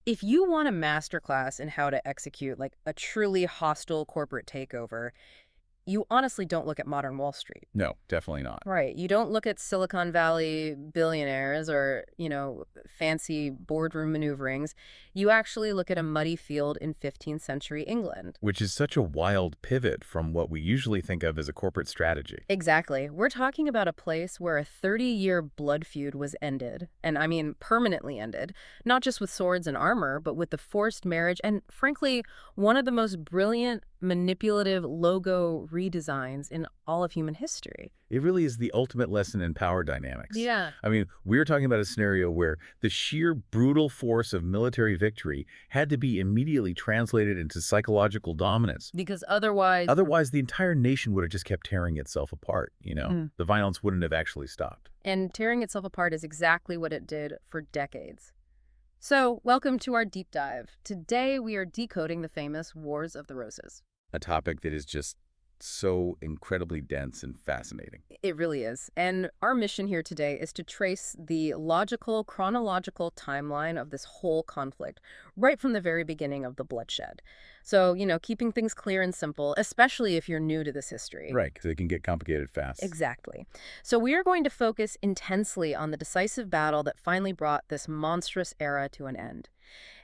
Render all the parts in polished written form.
If you want a masterclass in how to execute like a truly hostile corporate takeover, you honestly don't look at modern Wall Street. No, definitely not. Right. You don't look at Silicon Valley billionaires or, fancy boardroom maneuverings. You actually look at a muddy field in 15th century England. Which is such a wild pivot from what we usually think of as a corporate strategy. Exactly. We're talking about a place where a 30-year blood feud was ended, and I mean permanently ended, not just with swords and armor, but with the forced marriage and, frankly, one of the most brilliant, manipulative logo redesigns in all of human history. It really is the ultimate lesson in power dynamics. Yeah. I mean, we're talking about a scenario where the sheer brutal force of military victory had to be immediately translated into psychological dominance. Because otherwise, Otherwise, the entire nation would have just kept tearing itself apart, Mm. The violence wouldn't have actually stopped. and tearing itself apart is exactly what it did for decades. So, welcome to our deep dive. Today, we are decoding the famous Wars of the Roses. A topic that is just so incredibly dense and fascinating. It really is. And our mission here today is to trace the logical, chronological timeline of this whole conflict, right from the very beginning of the bloodshed. So, keeping things clear and simple, especially if you're new to this history. Right, because it can get complicated fast. Exactly. So we are going to focus intensely on the decisive battle that finally brought this monstrous era to an end.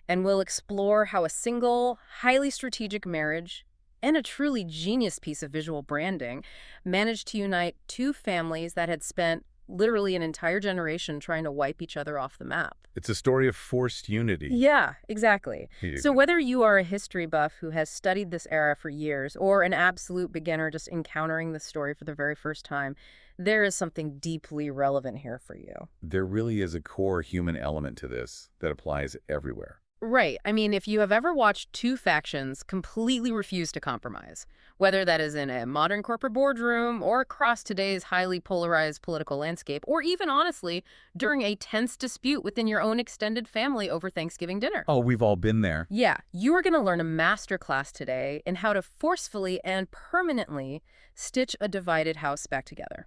And we'll explore how a single, highly strategic marriage and a truly genius piece of visual branding managed to unite two families that had spent literally an entire generation trying to wipe each other off the map. It's a story of forced unity. Yeah, exactly. You- So whether you are a history buff who has studied this era for years or an absolute beginner just encountering the story for the very first time, there is something deeply relevant here for you. There really is a core human element to this that applies everywhere. Right. I mean, if you have ever watched two factions completely refuse to compromise, whether that is in a modern corporate boardroom or across today's highly polarized political landscape, or even honestly, during a tense dispute within your own extended family over Thanksgiving dinner. Oh, we've all been there. Yeah, you are going to learn a masterclass today in how to forcefully and permanently stitch a divided house back together.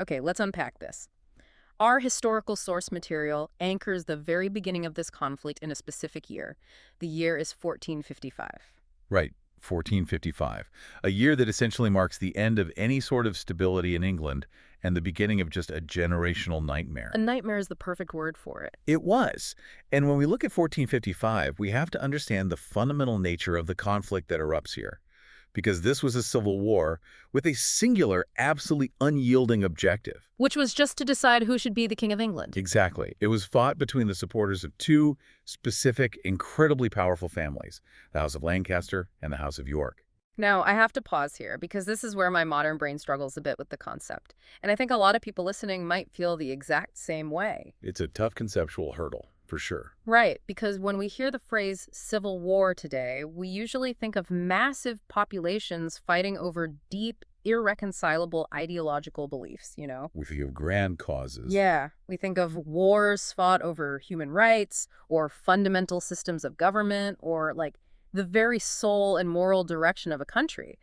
Okay, let's unpack this. Our historical source material anchors the very beginning of this conflict in a specific year. The year is 1455. Right, 1455. A year that essentially marks the end of any sort of stability in England and the beginning of just a generational nightmare. A nightmare is the perfect word for it. It was. And when we look at 1455, we have to understand the fundamental nature of the conflict that erupts here. Because this was a civil war with a singular, absolutely unyielding objective. Which was just to decide who should be the King of England. Exactly. It was fought between the supporters of two specific, incredibly powerful families, the House of Lancaster and the House of York. Now, I have to pause here because this is where my modern brain struggles a bit with the concept. And I think a lot of people listening might feel the exact same way. It's a tough conceptual hurdle, for sure. Right, because when we hear the phrase civil war today, we usually think of massive populations fighting over deep, irreconcilable ideological beliefs, We think of grand causes. Yeah, we think of wars fought over human rights or fundamental systems of government or like the very soul and moral direction of a country.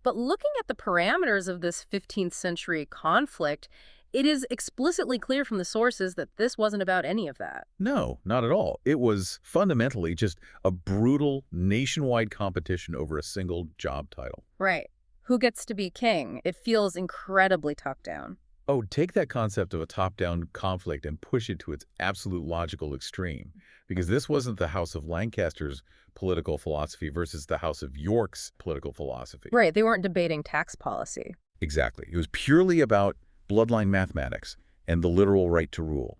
But looking at the parameters of this 15th century conflict, it is explicitly clear from the sources that this wasn't about any of that. No, not at all. It was fundamentally just a brutal nationwide competition over a single job title. Right. Who gets to be king? It feels incredibly top down. Oh, take that concept of a top-down conflict and push it to its absolute logical extreme. Because this wasn't the House of Lancaster's political philosophy versus the House of York's political philosophy. Right. They weren't debating tax policy. Exactly. It was purely about bloodline mathematics and the literal right to rule.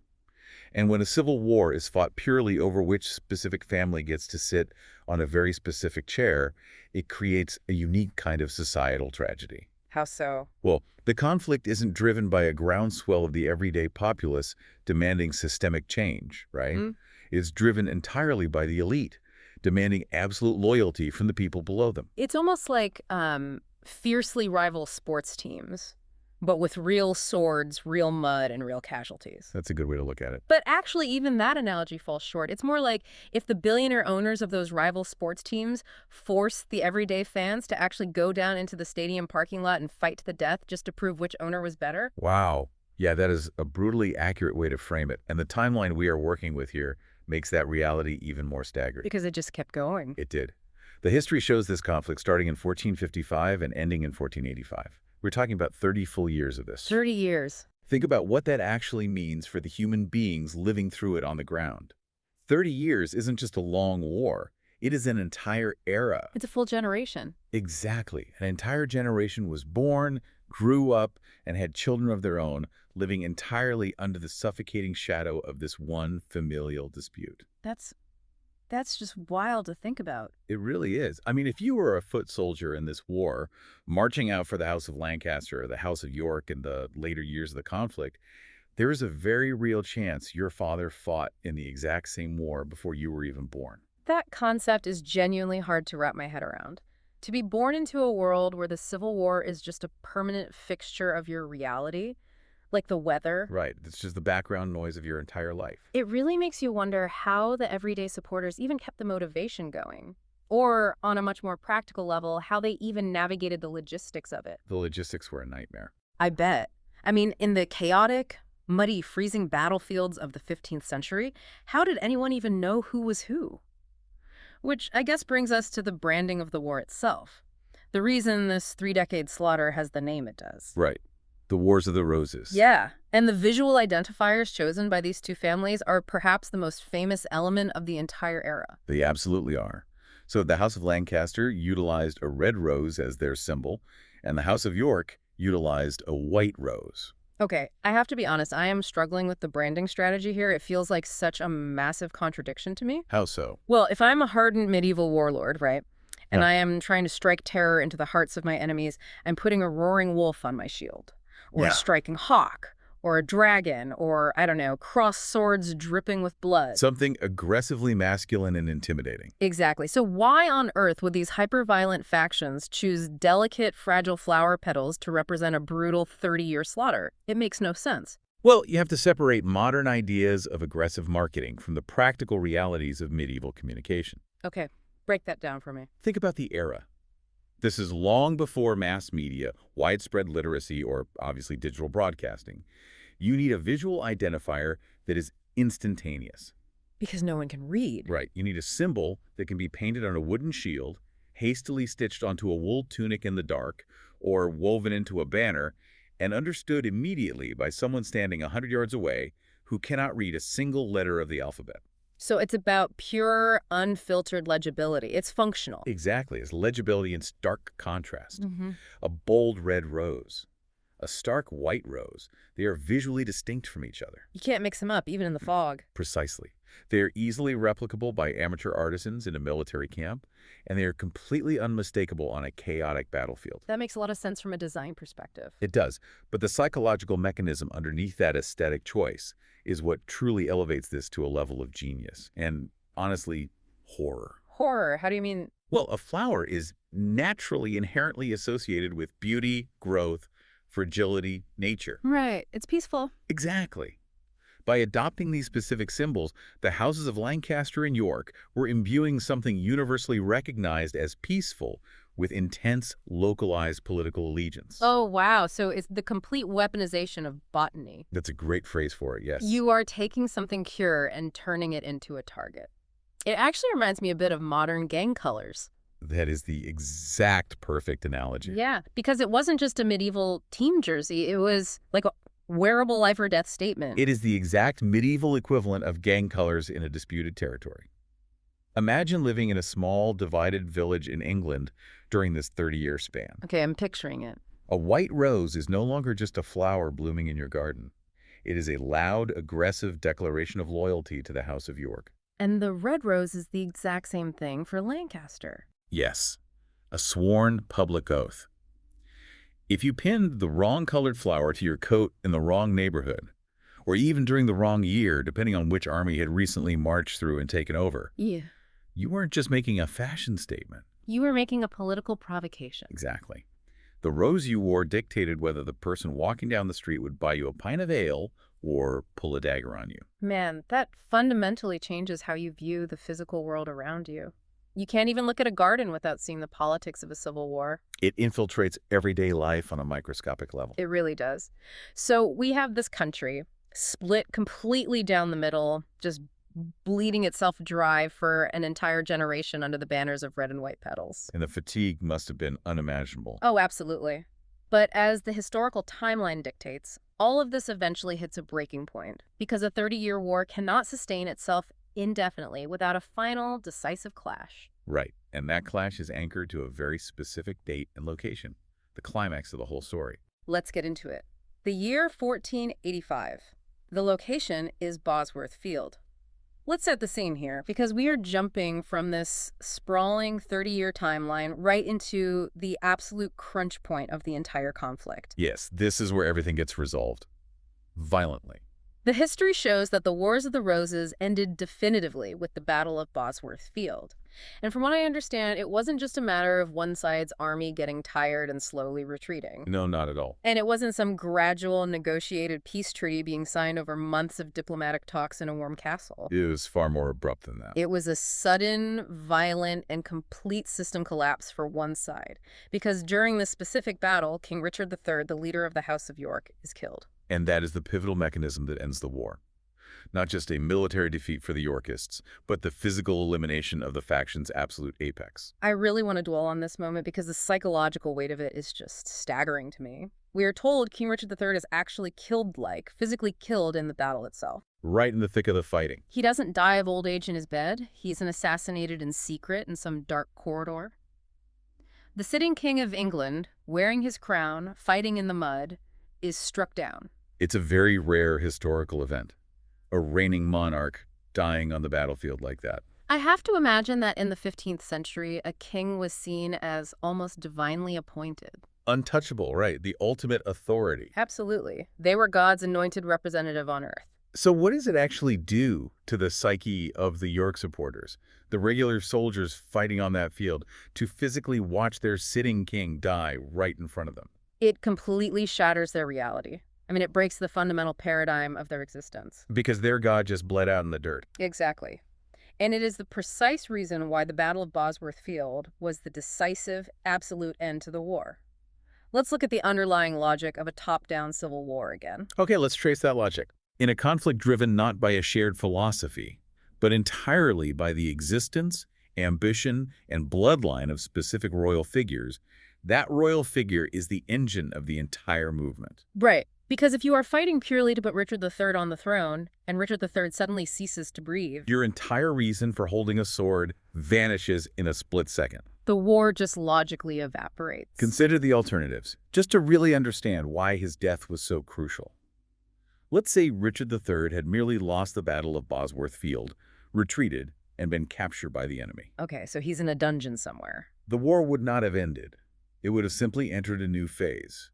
And when a civil war is fought purely over which specific family gets to sit on a very specific chair, it creates a unique kind of societal tragedy. How so? Well, the conflict isn't driven by a groundswell of the everyday populace demanding systemic change, right? Mm. It's driven entirely by the elite, demanding absolute loyalty from the people below them. It's almost like fiercely rival sports teams, but with real swords, real mud, and real casualties. That's a good way to look at it. But actually, even that analogy falls short. It's more like if the billionaire owners of those rival sports teams forced the everyday fans to actually go down into the stadium parking lot and fight to the death just to prove which owner was better. Wow. Yeah, that is a brutally accurate way to frame it. And the timeline we are working with here makes that reality even more staggering. Because it just kept going. It did. The history shows this conflict starting in 1455 and ending in 1485. We're talking about 30 full years of this. 30 years. Think about what that actually means for the human beings living through it on the ground. 30 years isn't just a long war. It is an entire era. It's a full generation. Exactly. An entire generation was born, grew up, and had children of their own, living entirely under the suffocating shadow of this one familial dispute. That's just wild to think about. It really is. I mean, if you were a foot soldier in this war, marching out for the House of Lancaster or the House of York in the later years of the conflict, there is a very real chance your father fought in the exact same war before you were even born. That concept is genuinely hard to wrap my head around. To be born into a world where the Civil War is just a permanent fixture of your reality, like the weather. Right. It's just the background noise of your entire life. It really makes you wonder how the everyday supporters even kept the motivation going. Or, on a much more practical level, how they even navigated the logistics of it. The logistics were a nightmare. I bet. I mean, in the chaotic, muddy, freezing battlefields of the 15th century, how did anyone even know who was who? Which I guess brings us to the branding of the war itself. The reason this 3-decade slaughter has the name it does. Right. The Wars of the Roses. Yeah, and the visual identifiers chosen by these two families are perhaps the most famous element of the entire era. They absolutely are. So the House of Lancaster utilized a red rose as their symbol, and the House of York utilized a white rose. Okay, I have to be honest, I am struggling with the branding strategy here. It feels like such a massive contradiction to me. How so? Well, if I'm a hardened medieval warlord, right, and Yeah. I am trying to strike terror into the hearts of my enemies, I'm putting a roaring wolf on my shield. Or Yeah. a striking hawk, or a dragon, or, I don't know, crossed swords dripping with blood. Something aggressively masculine and intimidating. Exactly. So why on earth would these hyper-violent factions choose delicate, fragile flower petals to represent a brutal 30-year slaughter? It makes no sense. Well, you have to separate modern ideas of aggressive marketing from the practical realities of medieval communication. Okay, break that down for me. Think about the era. This is long before mass media, widespread literacy, or obviously digital broadcasting. You need a visual identifier that is instantaneous. Because no one can read. Right. You need a symbol that can be painted on a wooden shield, hastily stitched onto a wool tunic in the dark, or woven into a banner, and understood immediately by someone standing 100 yards away who cannot read a single letter of the alphabet. So it's about pure, unfiltered legibility. It's functional. Exactly. It's legibility in stark contrast. Mm-hmm. A bold red rose, a stark white rose. They are visually distinct from each other. You can't mix them up, even in the fog. Precisely. They are easily replicable by amateur artisans in a military camp, and they are completely unmistakable on a chaotic battlefield. That makes a lot of sense from a design perspective. It does, but the psychological mechanism underneath that aesthetic choice is what truly elevates this to a level of genius and, honestly, horror. Horror, how do you mean? Well, a flower is naturally inherently associated with beauty, growth, fragility, nature. Right, it's peaceful. Exactly. By adopting these specific symbols, the houses of Lancaster and York were imbuing something universally recognized as peaceful with intense, localized political allegiance. Oh, wow. So it's the complete weaponization of botany. That's a great phrase for it, yes. You are taking something pure and turning it into a target. It actually reminds me a bit of modern gang colors. That is the exact perfect analogy. Yeah, because it wasn't just a medieval team jersey. It was like a wearable life or death statement. It is the exact medieval equivalent of gang colors in a disputed territory. Imagine living in a small, divided village in England during this 30-year span. Okay, I'm picturing it. A white rose is no longer just a flower blooming in your garden. It is a loud, aggressive declaration of loyalty to the House of York. And the red rose is the exact same thing for Lancaster. Yes, a sworn public oath. If you pinned the wrong colored flower to your coat in the wrong neighborhood, or even during the wrong year, depending on which army had recently marched through and taken over, Yeah. you weren't just making a fashion statement. You were making a political provocation. Exactly. The rose you wore dictated whether the person walking down the street would buy you a pint of ale or pull a dagger on you. Man, that fundamentally changes how you view the physical world around you. You can't even look at a garden without seeing the politics of a civil war. It infiltrates everyday life on a microscopic level. It really does. So we have this country split completely down the middle, just bleeding itself dry for an entire generation under the banners of red and white petals. And the fatigue must have been unimaginable. Oh, absolutely. But as the historical timeline dictates, all of this eventually hits a breaking point because a 30-year war cannot sustain itself indefinitely without a final, decisive clash. Right, and that clash is anchored to a very specific date and location, the climax of the whole story. Let's get into it. The year 1485. The location is Bosworth Field. Let's set the scene here, because we are jumping from this sprawling 30-year timeline right into the absolute crunch point of the entire conflict. Yes, this is where everything gets resolved. Violently. The history shows that the Wars of the Roses ended definitively with the Battle of Bosworth Field. And from what I understand, it wasn't just a matter of one side's army getting tired and slowly retreating. No, not at all. And it wasn't some gradual negotiated peace treaty being signed over months of diplomatic talks in a warm castle. It was far more abrupt than that. It was a sudden, violent, and complete system collapse for one side. Because during this specific battle, King Richard III, the leader of the House of York, is killed. And that is the pivotal mechanism that ends the war. Not just a military defeat for the Yorkists, but the physical elimination of the faction's absolute apex. I really want to dwell on this moment because the psychological weight of it is just staggering to me. We are told King Richard III is actually killed, physically killed in the battle itself. Right in the thick of the fighting. He doesn't die of old age in his bed. He's assassinated in secret in some dark corridor. The sitting king of England, wearing his crown, fighting in the mud, is struck down. It's a very rare historical event. A reigning monarch dying on the battlefield like that. I have to imagine that in the 15th century, a king was seen as almost divinely appointed. Untouchable, right? The ultimate authority. Absolutely. They were God's anointed representative on earth. So what does it actually do to the psyche of the York supporters, the regular soldiers fighting on that field, to physically watch their sitting king die right in front of them? It completely shatters their reality. It breaks the fundamental paradigm of their existence. Because their god just bled out in the dirt. Exactly. And it is the precise reason why the Battle of Bosworth Field was the decisive, absolute end to the war. Let's look at the underlying logic of a top-down civil war again. Okay, let's trace that logic. In a conflict driven not by a shared philosophy, but entirely by the existence, ambition, and bloodline of specific royal figures, that royal figure is the engine of the entire movement. Right. Because if you are fighting purely to put Richard III on the throne, and Richard III suddenly ceases to breathe, your entire reason for holding a sword vanishes in a split second. The war just logically evaporates. Consider the alternatives, just to really understand why his death was so crucial. Let's say Richard III had merely lost the Battle of Bosworth Field, retreated, and been captured by the enemy. Okay, so he's in a dungeon somewhere. The war would not have ended. It would have simply entered a new phase.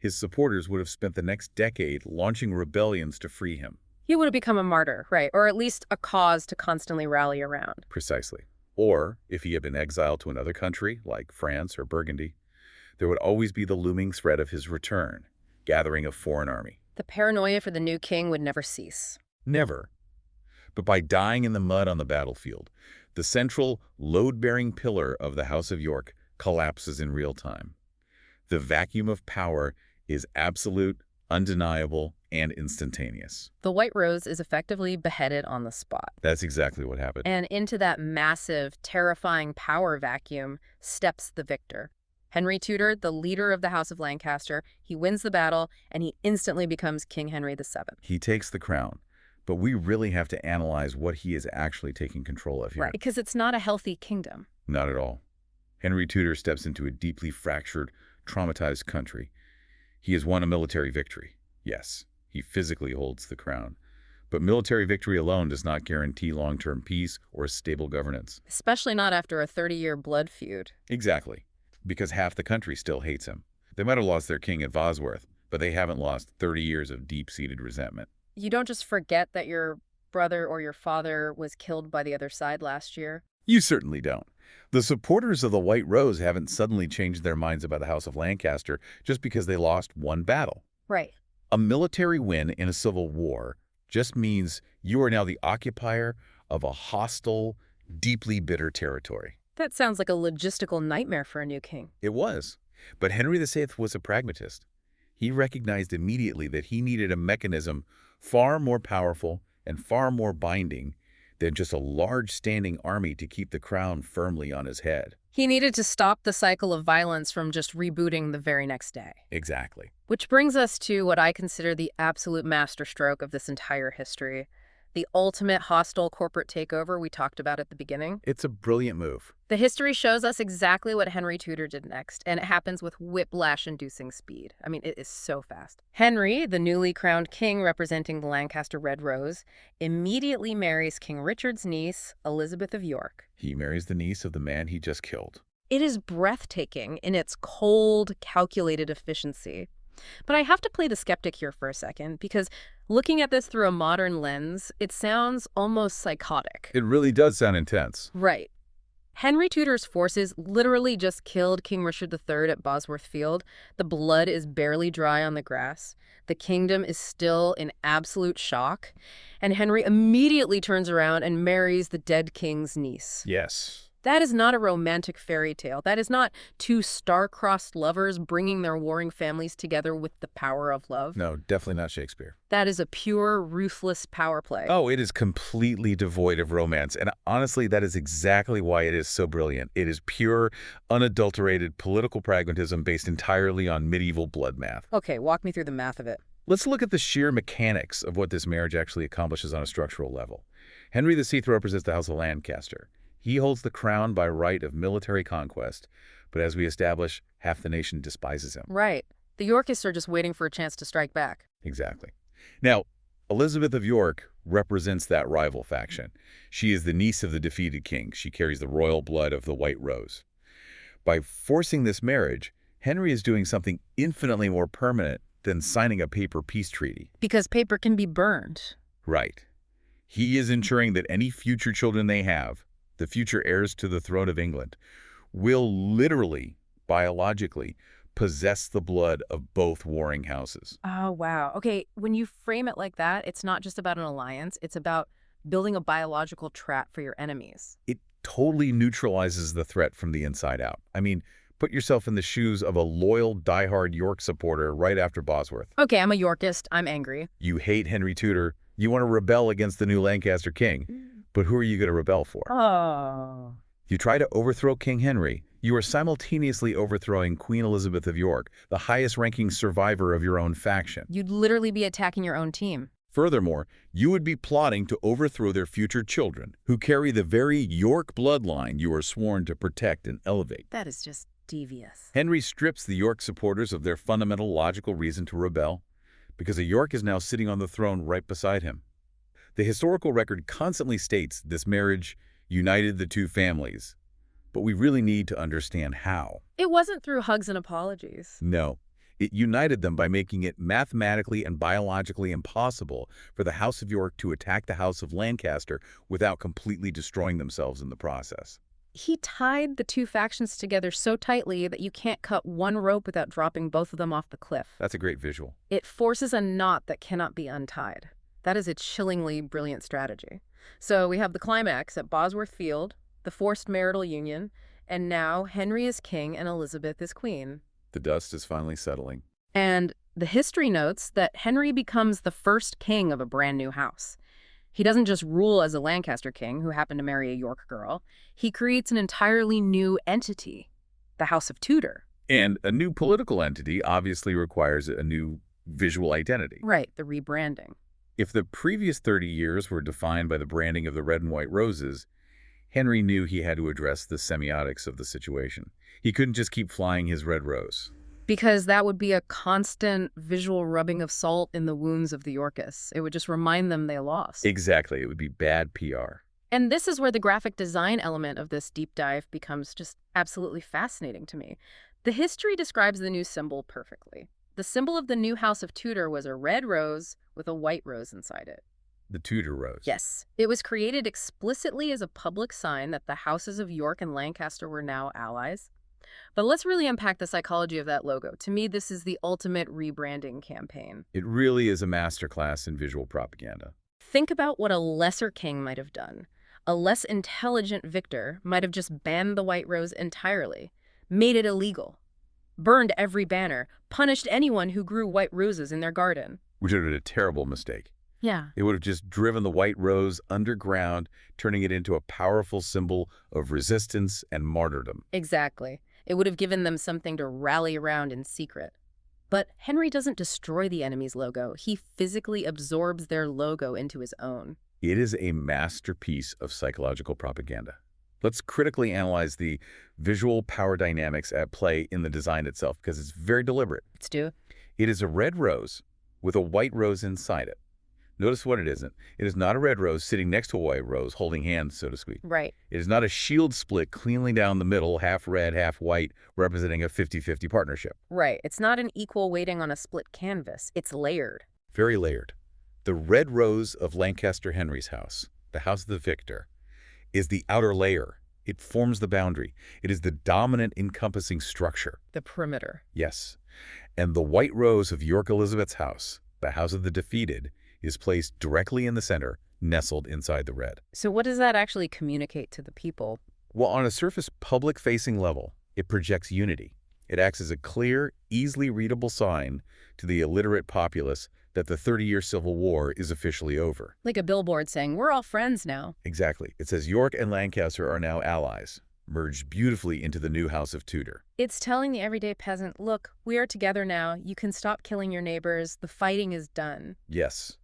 His supporters would have spent the next decade launching rebellions to free him. He would have become a martyr, right? Or at least a cause to constantly rally around. Precisely. Or, if he had been exiled to another country, like France or Burgundy, there would always be the looming threat of his return, gathering a foreign army. The paranoia for the new king would never cease. Never. But by dying in the mud on the battlefield, the central, load-bearing pillar of the House of York collapses in real time. The vacuum of power is absolute, undeniable, and instantaneous. The White Rose is effectively beheaded on the spot. That's exactly what happened. And into that massive, terrifying power vacuum steps the victor. Henry Tudor, the leader of the House of Lancaster, he wins the battle, and he instantly becomes King Henry VII. He takes the crown, but we really have to analyze what he is actually taking control of here. Right, because it's not a healthy kingdom. Not at all. Henry Tudor steps into a deeply fractured, traumatized country. He has won a military victory. Yes, he physically holds the crown. But military victory alone does not guarantee long-term peace or stable governance. Especially not after a 30-year blood feud. Exactly, because half the country still hates him. They might have lost their king at Bosworth, but they haven't lost 30 years of deep-seated resentment. You don't just forget that your brother or your father was killed by the other side last year. You certainly don't. The supporters of the White Rose haven't suddenly changed their minds about the House of Lancaster just because they lost one battle. Right. A military win in a civil war just means you are now the occupier of a hostile, deeply bitter territory. That sounds like a logistical nightmare for a new king. It was. But Henry VIII was a pragmatist. He recognized immediately that he needed a mechanism far more powerful and far more binding than just a large standing army to keep the crown firmly on his head. He needed to stop the cycle of violence from just rebooting the very next day. Exactly. Which brings us to what I consider the absolute masterstroke of this entire history. The ultimate hostile corporate takeover we talked about at the beginning. It's a brilliant move. The history shows us exactly what Henry Tudor did next, and it happens with whiplash-inducing speed. I mean, it is so fast. Henry, the newly crowned king representing the Lancaster Red Rose, immediately marries King Richard's niece, Elizabeth of York. He marries the niece of the man he just killed. It is breathtaking in its cold, calculated efficiency. But I have to play the skeptic here for a second, because looking at this through a modern lens, it sounds almost psychotic. It really does sound intense. Right. Henry Tudor's forces literally just killed King Richard III at Bosworth Field. The blood is barely dry on the grass. The kingdom is still in absolute shock. And Henry immediately turns around and marries the dead king's niece. Yes. That is not a romantic fairy tale. That is not two star-crossed lovers bringing their warring families together with the power of love. No, definitely not Shakespeare. That is a pure, ruthless power play. Oh, it is completely devoid of romance. And honestly, that is exactly why it is so brilliant. It is pure, unadulterated political pragmatism based entirely on medieval blood math. Okay, walk me through the math of it. Let's look at the sheer mechanics of what this marriage actually accomplishes on a structural level. Henry VII represents the House of Lancaster. He holds the crown by right of military conquest, but as we establish, half the nation despises him. Right. The Yorkists are just waiting for a chance to strike back. Exactly. Now, Elizabeth of York represents that rival faction. She is the niece of the defeated king. She carries the royal blood of the White Rose. By forcing this marriage, Henry is doing something infinitely more permanent than signing a paper peace treaty. Because paper can be burned. Right. He is ensuring that any future children they have, the future heirs to the throne of England, will literally, biologically, possess the blood of both warring houses. Oh, wow. Okay, when you frame it like that, it's not just about an alliance. It's about building a biological trap for your enemies. It totally neutralizes the threat from the inside out. I mean, put yourself in the shoes of a loyal, diehard York supporter right after Bosworth. Okay, I'm a Yorkist. I'm angry. You hate Henry Tudor. You want to rebel against the new Lancaster king. But who are you going to rebel for? Oh. You try to overthrow King Henry. You are simultaneously overthrowing Queen Elizabeth of York, the highest-ranking survivor of your own faction. You'd literally be attacking your own team. Furthermore, you would be plotting to overthrow their future children, who carry the very York bloodline you are sworn to protect and elevate. That is just devious. Henry strips the York supporters of their fundamental logical reason to rebel, because a York is now sitting on the throne right beside him. The historical record constantly states this marriage united the two families, but we really need to understand how. It wasn't through hugs and apologies. No, it united them by making it mathematically and biologically impossible for the House of York to attack the House of Lancaster without completely destroying themselves in the process. He tied the two factions together so tightly that you can't cut one rope without dropping both of them off the cliff. That's a great visual. It forces a knot that cannot be untied. That is a chillingly brilliant strategy. So we have the climax at Bosworth Field, the forced marital union, and now Henry is king and Elizabeth is queen. The dust is finally settling. And the history notes that Henry becomes the first king of a brand new house. He doesn't just rule as a Lancaster king who happened to marry a York girl. He creates an entirely new entity, the House of Tudor. And a new political entity obviously requires a new visual identity. Right, the rebranding. If the previous 30 years were defined by the branding of the red and white roses, Henry knew he had to address the semiotics of the situation. He couldn't just keep flying his red rose. Because that would be a constant visual rubbing of salt in the wounds of the Yorkists. It would just remind them they lost. Exactly. It would be bad PR. And this is where the graphic design element of this deep dive becomes just absolutely fascinating to me. The history describes the new symbol perfectly. The symbol of the new House of Tudor was a red rose with a white rose inside it. The Tudor Rose. Yes. It was created explicitly as a public sign that the houses of York and Lancaster were now allies. But let's really unpack the psychology of that logo. To me, this is the ultimate rebranding campaign. It really is a masterclass in visual propaganda. Think about what a lesser king might have done. A less intelligent victor might have just banned the white rose entirely, made it illegal, burned every banner, punished anyone who grew white roses in their garden. Which would have been a terrible mistake. Yeah. It would have just driven the White Rose underground, turning it into a powerful symbol of resistance and martyrdom. Exactly. It would have given them something to rally around in secret. But Henry doesn't destroy the enemy's logo. He physically absorbs their logo into his own. It is a masterpiece of psychological propaganda. Let's critically analyze the visual power dynamics at play in the design itself, because it's very deliberate. Let's do. It is a red rose with a white rose inside it. Notice what it isn't. It is not a red rose sitting next to a white rose, holding hands, so to speak. Right. It is not a shield split cleanly down the middle, half red, half white, representing a 50-50 partnership. Right. It's not an equal weighting on a split canvas. It's layered. Very layered. The red rose of Lancaster Henry's house, the House of the Victor, is the outer layer. It forms the boundary. It is the dominant encompassing structure. The perimeter. Yes. And the white rose of York Elizabeth's house, the House of the Defeated, is placed directly in the center, nestled inside the red. So what does that actually communicate to the people? Well, on a surface public-facing level, it projects unity. It acts as a clear, easily readable sign to the illiterate populace that the 30-year Civil War is officially over. Like a billboard saying, we're all friends now. Exactly. It says York and Lancaster are now allies, merged beautifully into the new House of Tudor. It's telling the everyday peasant, look, we are together now. You can stop killing your neighbors. The fighting is done. Yes.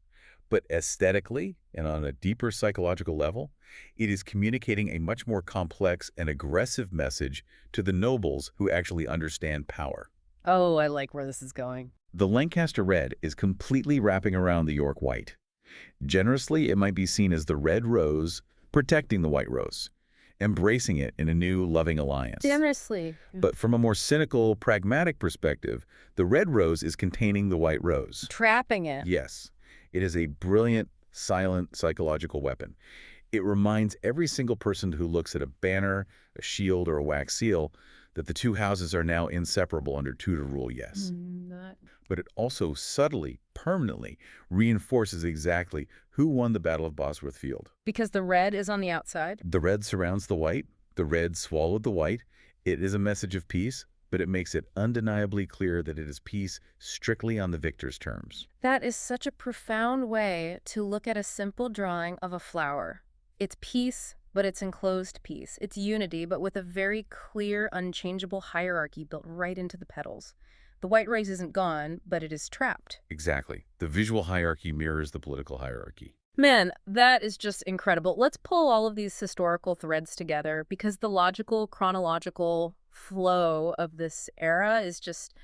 But aesthetically and on a deeper psychological level, it is communicating a much more complex and aggressive message to the nobles who actually understand power. Oh, I like where this is going. The Lancaster red is completely wrapping around the York white. Generously, it might be seen as the red rose protecting the white rose, embracing it in a new, loving alliance. Generously. But from a more cynical, pragmatic perspective, the red rose is containing the white rose. Trapping it. Yes. It is a brilliant, silent psychological weapon. It reminds every single person who looks at a banner, a shield, or a wax seal that the two houses are now inseparable under Tudor rule, yes. But it also subtly, permanently reinforces exactly who won the Battle of Bosworth Field. Because the red is on the outside? The red surrounds the white. The red swallowed the white. It is a message of peace, but it makes it undeniably clear that it is peace strictly on the victor's terms. That is such a profound way to look at a simple drawing of a flower. It's peace, but it's enclosed peace. It's unity, but with a very clear, unchangeable hierarchy built right into the petals. The white rose isn't gone, but it is trapped. Exactly. The visual hierarchy mirrors the political hierarchy. Man, that is just incredible. Let's pull all of these historical threads together because the logical, chronological flow of this era is just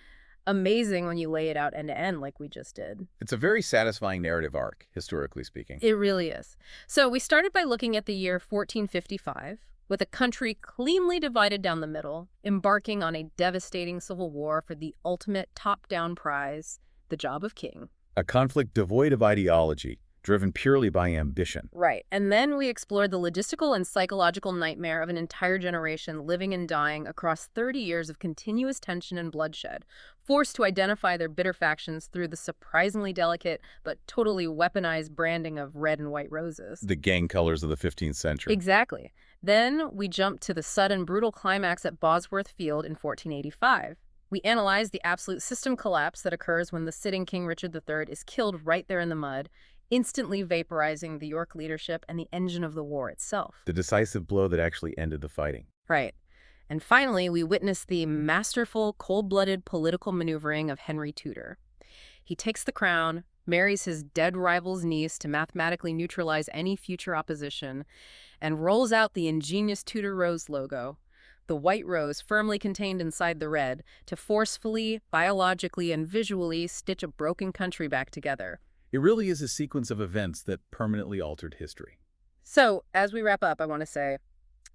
amazing when you lay it out end to end like we just did. It's a very satisfying narrative arc, historically speaking. It really is. So we started by looking at the year 1455, with a country cleanly divided down the middle, embarking on a devastating civil war for the ultimate top-down prize, the job of king. A conflict devoid of ideology, driven purely by ambition. Right. And then we explored the logistical and psychological nightmare of an entire generation living and dying across 30 years of continuous tension and bloodshed, forced to identify their bitter factions through the surprisingly delicate but totally weaponized branding of red and white roses. The gang colors of the 15th century. Exactly. Then we jumped to the sudden, brutal climax at Bosworth Field in 1485. We analyzed the absolute system collapse that occurs when the sitting King Richard III is killed right there in the mud, instantly vaporizing the York leadership and the engine of the war itself. The decisive blow that actually ended the fighting. Right. And finally, we witnessed the masterful, cold-blooded political maneuvering of Henry Tudor. He takes the crown, marries his dead rival's niece to mathematically neutralize any future opposition, and rolls out the ingenious Tudor Rose logo, the white rose firmly contained inside the red, to forcefully, biologically, and visually stitch a broken country back together. It really is a sequence of events that permanently altered history. So, as we wrap up, I want to say,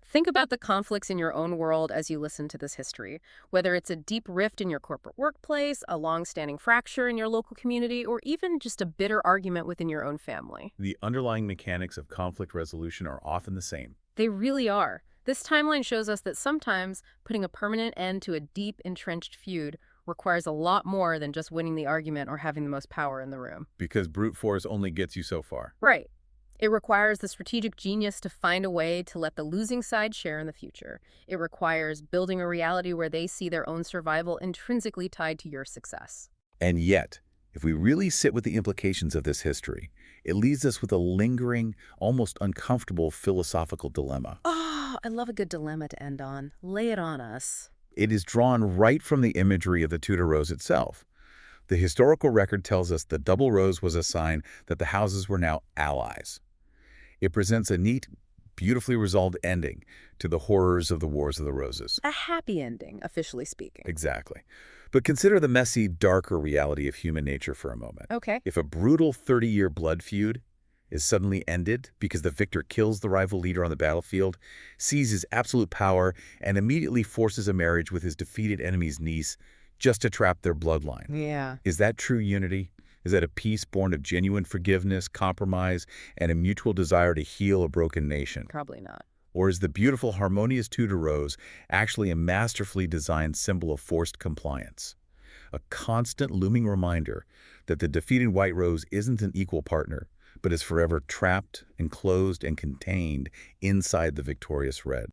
think about the conflicts in your own world as you listen to this history, whether it's a deep rift in your corporate workplace, a long-standing fracture in your local community, or even just a bitter argument within your own family. The underlying mechanics of conflict resolution are often the same. They really are. This timeline shows us that sometimes putting a permanent end to a deep, entrenched feud requires a lot more than just winning the argument or having the most power in the room. Because brute force only gets you so far. Right. It requires the strategic genius to find a way to let the losing side share in the future. It requires building a reality where they see their own survival intrinsically tied to your success. And yet, If we really sit with the implications of this history, it leaves us with a lingering, almost uncomfortable philosophical dilemma. Oh, I love a good dilemma to end on. Lay it on us. It is drawn right from the imagery of the Tudor Rose itself. The historical record tells us the double rose was a sign that the houses were now allies. It presents a neat, beautifully resolved ending to the horrors of the Wars of the Roses. A happy ending, officially speaking. Exactly. But consider the messy, darker reality of human nature for a moment. Okay. If a brutal 30-year blood feud is suddenly ended because the victor kills the rival leader on the battlefield, seizes absolute power, and immediately forces a marriage with his defeated enemy's niece just to trap their bloodline. Yeah. Is that true unity? Is that a peace born of genuine forgiveness, compromise, and a mutual desire to heal a broken nation? Probably not. Or is the beautiful, harmonious Tudor Rose actually a masterfully designed symbol of forced compliance? A constant looming reminder that the defeated White Rose isn't an equal partner, but is forever trapped, enclosed, and contained inside the victorious Red.